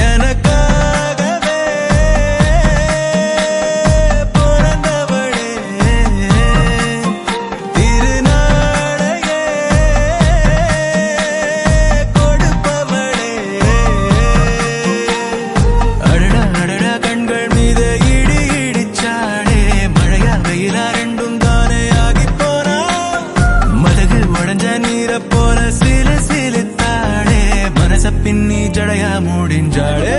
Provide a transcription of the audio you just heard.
எனக்காகவே பிறந்தவளே திருநாளையே கொடுப்பவளே அடடா அடடா கண்கள் மீது இடி இடிச்சாடே மழையா வெயிலா ரெண்டும் தானே ஆகி போனா மதகு உடஞ்ச நீரை போல சிலு சிலுத்தாடே மனச பின்னி ஜடையா முடிஞ்சாடே